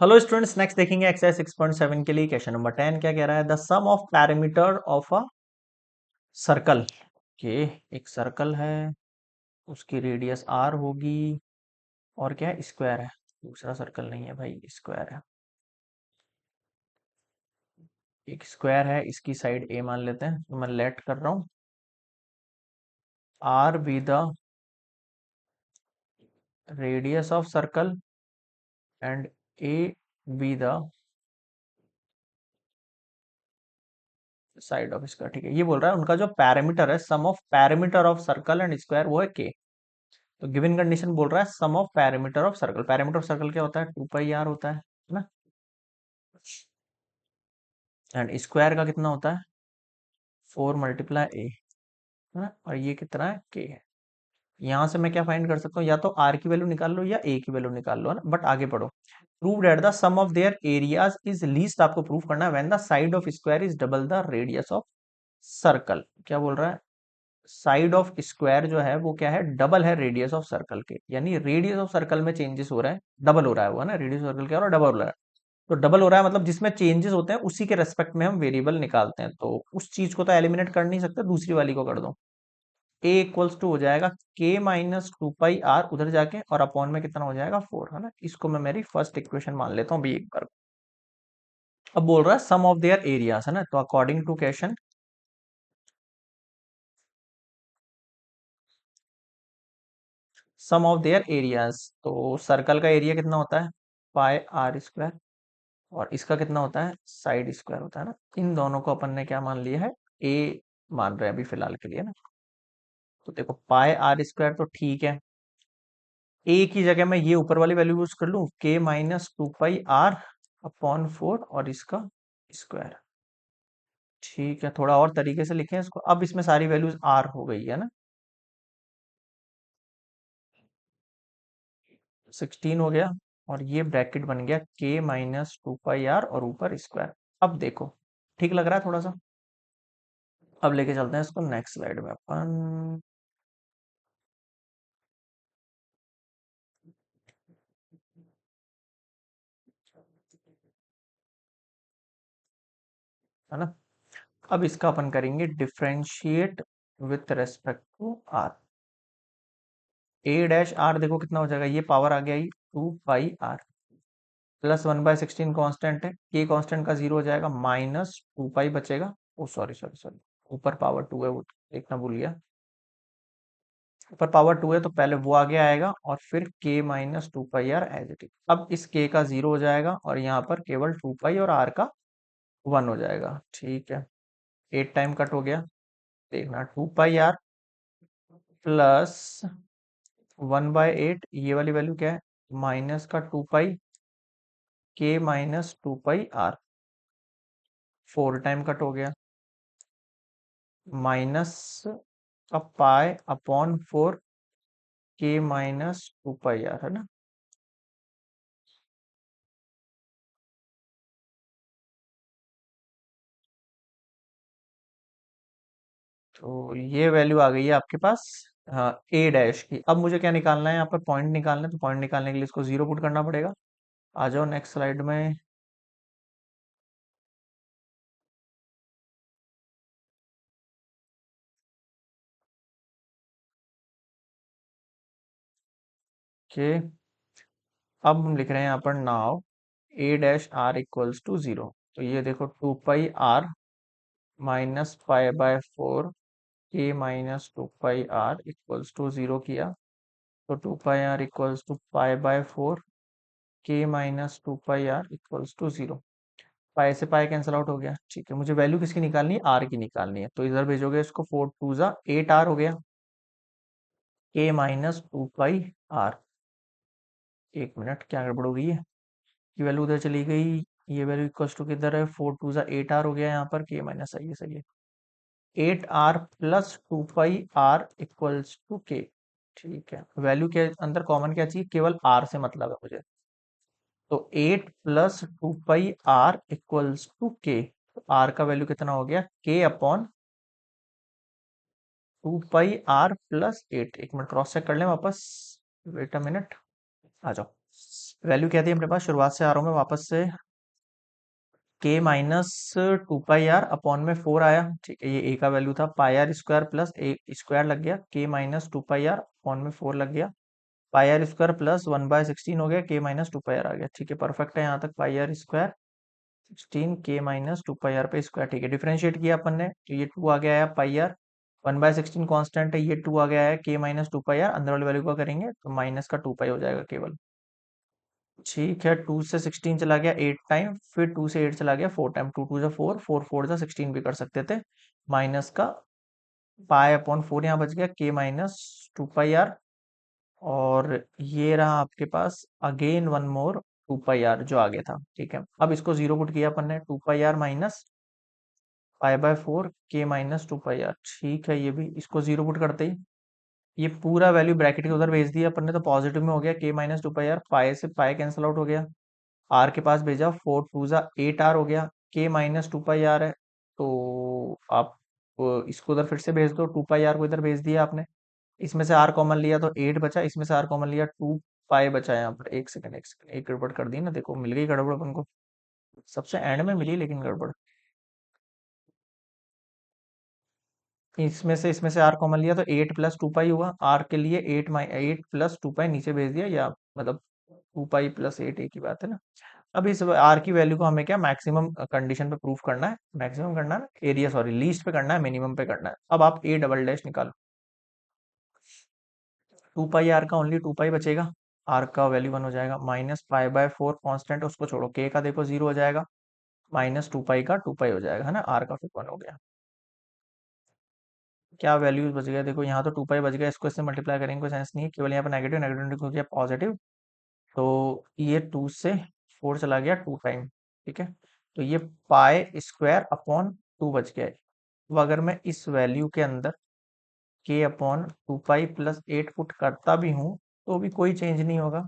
Hello students, next देखेंगे exercise 6.7 के लिए क्वेश्चन नंबर 10 क्या कह रहा है। The sum of parameter of a circle के एक सर्कल है, उसकी रेडियस आर होगी और क्या है, स्क्वायर है। दूसरा सर्कल नहीं है भाई, स्क्वायर है। एक स्क्वायर है, इसकी साइड ए मान लेते हैं, तो मैं लेट कर रहा हूं R be the radius of circle and A be the side of square. ठीक है, ये बोल रहा है उनका जो पैरामीटर है, sum of parameter of circle and square, वो है के। तो गिवन कंडीशन बोल रहा है sum of parameter of circle. Parameter of circle क्या होता है, 2 पाई आर होता है ना। एंड स्क्वायर का कितना होता है, 4 × ए, है ना। और ये कितना है, के है। यहां से मैं क्या फाइंड कर सकता हूँ, या तो आर की वैल्यू निकाल लो या ए की वैल्यू निकाल लो, है ना। बट आगे पढ़ो। Prove that the sum of their areas is least, आपको प्रूव करना है when the side of square is double the radius of circle. क्या बोल रहा है, साइड ऑफ स्क्वायर जो है वो क्या है, डबल है रेडियस ऑफ सर्कल के। यानी रेडियस ऑफ सर्कल में चेंजेस हो रहा है, डबल हो रहा है वो, है ना। रेडियस ऑफ सर्कल क्या हो रहा है, डबल हो रहा है। तो डबल हो रहा है मतलब जिसमें चेंजेस होते हैं उसी के रेस्पेक्ट में हम वेरिएबल निकालते हैं। तो उस चीज को तो एलिमिनेट कर नहीं सकते, दूसरी वाली को कर दो। ए इक्वल्स टू हो जाएगा k - 2 पाई आर, उधर जाके, और अपॉन में कितना हो जाएगा, 4, है ना। इसको मैं मेरी फर्स्ट इक्वेशन मान लेता हूँ अभी एक बार। अब बोल रहा है सम ऑफ देयर एरियाज, है ना। तो according to question, sum of their areas, तो सर्कल का एरिया कितना होता है, पाई r² और इसका कितना होता है, साइड स्क्वायर होता है ना। इन दोनों को अपन ने क्या मान लिया है, ए मान रहे हैं अभी फिलहाल के लिए ना। तो देखो पाई r² तो ठीक है। ए की जगह मैं ये ऊपर वाली वैल्यू यूज कर लूं, k - 2 पाई r/4 और इसका स्क्वायर। ठीक है, थोड़ा और तरीके से लिखें इसको। अब इसमें सारी वैल्यूज आर हो गई है ना, 16 हो गया। और ये ब्रैकेट बन गया k - 2 पाई r और ऊपर स्क्वायर। अब देखो, ठीक लग रहा है थोड़ा सा। अब लेके चलते हैं इसको नेक्स्ट स्लाइड में अपन, है ना। अब इसका अपन करेंगे differentiate with respect to R. a-r देखो कितना हो जाएगा, ये पावर आ गया ही 2 पाई r, प्लस 1/16 कांस्टेंट है, के कांस्टेंट का 0 हो जाएगा, -2 पाई बचेगा। ओ सॉरी सॉरी सॉरी, ऊपर पावर 2 है, वो देखना भूल गया। ऊपर पावर 2 है तो पहले वो आगे आएगा और फिर k - 2 pi r as it is. अब इस k का 0 हो जाएगा और यहाँ पर केवल 2 पाई और r का 1 हो जाएगा। ठीक है, 8 टाइम कट हो गया। देखना, 2 पाई r प्लस 1/8, ये वाली वैल्यू क्या है, माइनस का 2 पाई, k - 2 pi r, 4 time cut हो गया, माइनस का पाई/4, k - 2 पाई r, है ना। तो ये वैल्यू आ गई है आपके पास, हाँ, ए डैश की। अब मुझे क्या निकालना है, यहाँ पर पॉइंट निकालना है। तो पॉइंट निकालने के लिए इसको 0 पुट करना पड़ेगा। आ जाओ नेक्स्ट स्लाइड में। के अब हम लिख रहे हैं यहाँ पर नाउ a-r इक्वल्स टू 0। तो ये देखो, 2 pi r -pi k - 2 pi r equals to 0 किया। तो 2 pi r equals to pi k - 2 pi r equals to 0। Pi से पाई कैंसिल आउट हो गया। ठीक है, मुझे वैल्यू किसकी निकालनी है, आर की निकालनी है। तो इधर भेजोगे इसको, 4 × 2 = 8 r हो गया, k - 2 पाई r। एक मिनट, क्या गड़बड़ हो गई है, ये वैल्यू उधर चली गई। ये वैल्यू इक्वल्स टू किधर है, 4 × 2 = 8 r हो गया। यहाँ पर k माइनस, सही है सही है, 8 r plus 2 pi r equals to k। ठीक है, वैल्यू के अंदर कॉमन क्या चाहिए, केवल r से मतलब है मुझे। तो 8 plus 2 pi r equals to k। तो r का वैल्यू कितना हो गया, k/2 पाई r प्लस 8। एक मिनट क्रॉस चेक कर लें वापस, वेट अ मिनट, आ जाओ। वैल्यू क्या थी अपने पास, शुरुआत से आ रहा हूँ मैं वापस से, के माइनस 2 पाई आर अपॉन में 4 आया, ठीक है, ये ए का वैल्यू था, pi r square plus A square लग गया, के माइनस 2 पाई आर अपॉन में 4 लग गया, पाई आर स्क्वायर प्लस 1/16 हो गया, के माइनस 2 पाई आर आ गया, ठीक है, परफेक्ट है यहाँ तक, पाई आर स्क्वायर 16 के माइनस 2 पाई आर पे स्क्वायर, ठीक है, डिफरेंशिएट किया अपन ने तो ये 2 आ गया है, पाई आर 1/16 कॉन्स्टेंट है, ये 2 आ गया है, के माइनस 2 पाई आर, अंदर वाली वैल्यू का करेंगे तो माइनस का 2 पाई हो जाएगा केवल, ठीक है, 2 से 16 चला गया 8 टाइम, फिर 2 से 8 चला गया 4 टाइम, 2 2 जा 4, 4 4 जा 16 भी कर सकते थे, माइनस का पाई अपॉन 4 यहाँ बच गया, के माइनस 2 पाई आर, और ये रहा आपके पास again one more 2 pi r जो आगे था, ठीक है, अब इसको जीरो पुट किया अपन ने, 2 पाई आर माइनस पाई/4 के माइनस 2 पाई आर, ठीक है, ये भी इसको जीरो पुट करते ही ये पूरा वैल्यू ब्रैकेट के उधर भेज दिया अपन ने, तो पॉजिटिव में हो गया, के माइनस 2 पाई आर, पाई से पाई कैंसिल आउट हो गया, आर के पास भेजा, 4 2 जा 8 आर हो गया, के माइनस 2 पाई आर है, तो आप इसको उधर फिर से भेज दो, 2 पाई आर को इधर भेज दिया आपने, इसमें से आर कॉमन लिया तो 8 बचा, इसमें से आर कॉमन लिया 2 पाई बचा, यहाँ पर एक सेकंड एक सेकंड, एक गड़बड़ कर दी ना, देखो मिल गई गड़बड़ अपन को, सबसे एंड में मिली लेकिन गड़बड़, इसमें से आर कॉमन लिया तो 8 + 2 पाई हुआ, आर के लिए 8 + 2 पाई नीचे भेज दिया, या मतलब 2 पाई + 8 एक ही बात है ना। अब इस आर की वैल्यू को हमें क्या मैक्सिमम कंडीशन पे प्रूफ करना है, मैक्सिमम करना है ना, एरिया सॉरी लीस्ट पे करना है, मिनिमम पे करना है, अब आप ए डबल डैश निकालो, 2 पाई आर का ओनली 2 पाई बचेगा, आर का वैल्यू 1 हो जाएगा, माइनस पाई/4 कांस्टेंट उसको छोड़ो, के का देखो 0 हो जाएगा, माइनस 2 पाई का 2 पाई हो जाएगा, है ना, आर का फिर 1 हो गया, क्या वैल्यूज बच गया देखो, यहाँ तो 2 पाई बच गया, इसको इससे मल्टीप्लाई करेंगे कोई सेंस नहीं है, केवल यहाँ पर नेगेटिव नेगेटिव हो गया पॉजिटिव, तो ये 2 से 4 चला गया 2 टाइम, ठीक है, तो ये पाई² अपॉन 2 बच गया है। अब अगर मैं इस वैल्यू के अंदर k/2 पाई + 8 पुट करता भी हूँ तो भी कोई चेंज नहीं होगा,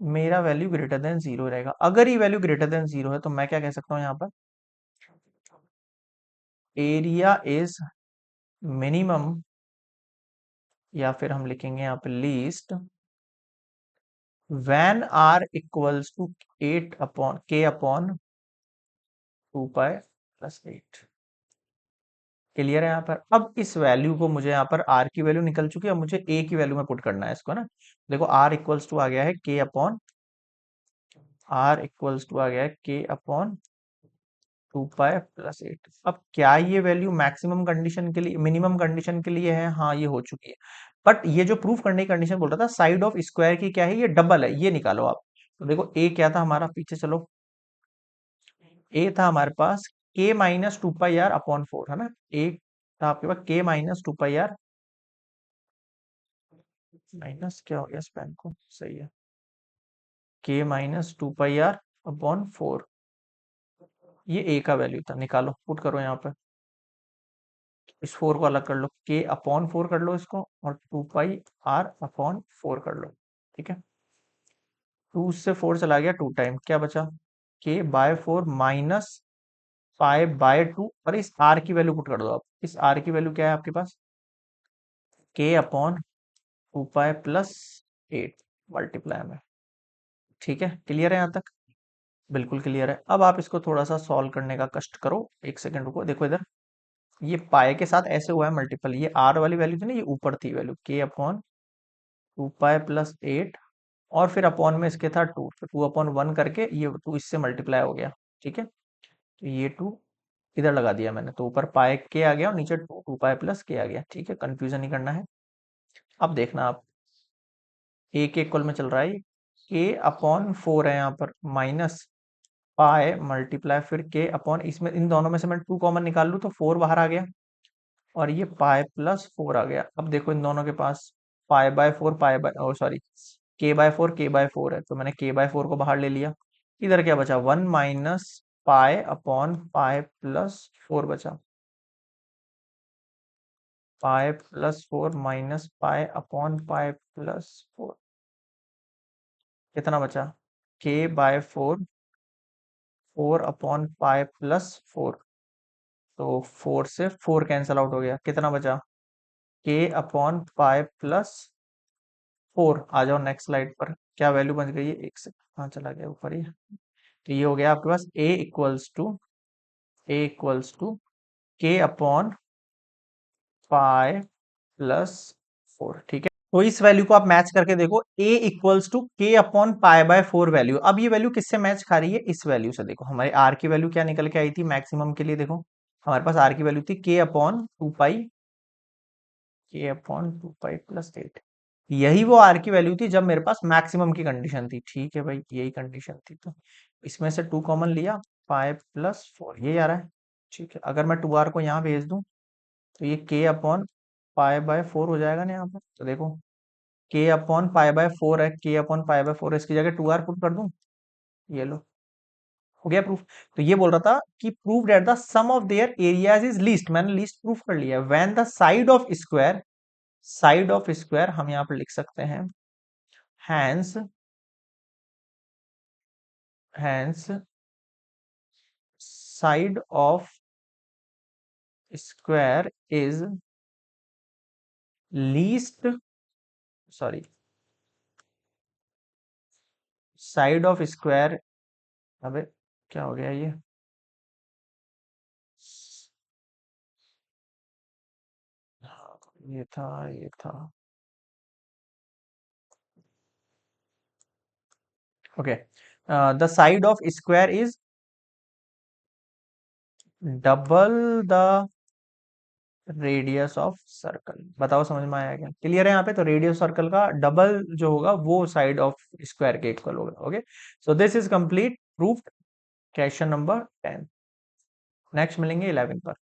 मेरा वैल्यू ग्रेटर देन जीरो रहेगा, अगर ये वैल्यू ग्रेटर देन जीरो है तो मैं क्या कह सकता हूँ यहाँ पर, एरिया इज मिनिमम, या फिर हम लिखेंगे यहाँ पे least, when r = 8 k/2 pi + 8, clear है यहाँ पर, अब इस वैल्यू को मुझे यहाँ पर r की वैल्यू निकल चुकी है, अब मुझे a की वैल्यू में पुट करना है इसको ना, देखो r आ गया है k/2 पाई + 8, अब क्या ये वैल्यू मैक्सिमम कंडीशन के लिए मिनिमम कंडीशन के लिए है, हाँ ये हो चुकी है, बट ये जो प्रूफ करने की कंडीशन बोल रहा था साइड ऑफ स्क्वायर की क्या है, ये डबल है, ये निकालो आप, तो देखो ए क्या था हमारा, पीछे चलो, ए था हमारे पास k-2 पाई r/4, है ना, ए था आपके पास k-2 पाई r, माइनस क्या हो गया स्पेन को, सही है, k-2 पाई r/4, ये ए का वैल्यू था, निकालो पुट करो यहाँ पे, इस 4 को अलग कर लो, k/4 कर लो इसको, और 2 पाई r/4 कर लो, ठीक है, 2 से 4 चला गया 2 टाइम, क्या बचा, k/4 माइनस पाई/2, और इस r की वैल्यू पुट कर दो आप, इस r की वैल्यू क्या है आपके पास, k/2 पाई + 8 मल्टीप्लाई में, ठीक है, क्लियर है यहाँ तक, बिल्कुल क्लियर है, अब आप इसको थोड़ा सा सॉल्व करने का कष्ट करो, एक सेकंड रुको, देखो इधर, ये पाई के साथ ऐसे हुआ है मल्टीपल, ये आर वाली वैल्यू थी ना, ये ऊपर थी वैल्यू, k/2 पाई + 8, और फिर अपॉन में इसके था 2, तो 2/1 करके ये 2 इससे मल्टीप्लाई हो गया, ठीक है, तो ये 2 इधर लगा दिया मैंने, तो ऊपर पाई के आ गया और नीचे 2 पाई + के आ गया, ठीक है, कंफ्यूजन नहीं करना है, अब देखना आप, ए के इक्वल में चल रहा है, k/4 है यहाँ पर, माइनस पाई मल्टीप्लाई फिर के अपॉन, इसमें इन दोनों में से मैं 2 कॉमन निकाल लूँ तो 4 बाहर आ गया, और ये पाई +4 आ गया, अब देखो इन दोनों के पास पाई/4 सॉरी k/4 है, तो मैंने k/4 को बाहर ले लिया, इधर क्या बचा, 1 माइनस पाई/पाई + 4 बचा, पाई +4 माइनस पाई/पाई + 4, कितना बचा, k/4 4/पाई + 4, तो 4 से 4 कैंसल आउट हो गया, कितना बचा, k/पाई + 4। आ जाओ नेक्स्ट स्लाइड पर, क्या वैल्यू बन गई है, एक से हाँ चला गया ऊपर ही। तो ये हो गया आपके पास a equals to k upon pi plus 4। ठीक है, तो इस वैल्यू को आप मैच करके देखो, a इक्वल्स टू के अपॉन पाई बाय 4 वैल्यू। अब ये वैल्यू किससे मैच खा रही है, इस वैल्यू से। देखो हमारे r की वैल्यू क्या निकल के आई थी मैक्सिमम के लिए, देखो हमारे पास r की वैल्यू थी k अपॉन 2 पाई प्लस 8। यही वो r की वैल्यू थी जब मेरे पास मैक्सिमम की कंडीशन थी। ठीक है भाई, यही कंडीशन थी, तो इसमें से 2 कॉमन लिया, पाई प्लस 4 ये आ रहा है। ठीक है, अगर मैं 2r को यहाँ भेज दूं तो ये k अपॉन पाई बाय 4 हो जाएगा ना यहाँ पर। तो देखो k अपॉन पाई बाय 4 है, k अपॉन पाई बाय 4 इसकी जगह 2r पुट कर दूं, ये लो हो गया प्रूफ। तो ये बोल रहा था कि prove that the sum of their areas is least, मैंने लीस्ट प्रूफ कर लिया। When the side of square हम यहाँ पर लिख सकते हैं hence hence side of square is least, sorry, side of square, अबे क्या हो गया ये था okay. The side of square is double the radius of circle. बताओ समझ में आया क्या, क्लियर है यहाँ पे। तो रेडियस सर्कल का डबल जो होगा वो साइड ऑफ स्क्वायर के इक्वल होगा। Okay, so this is complete proof, question number 10। Next मिलेंगे 11 पर।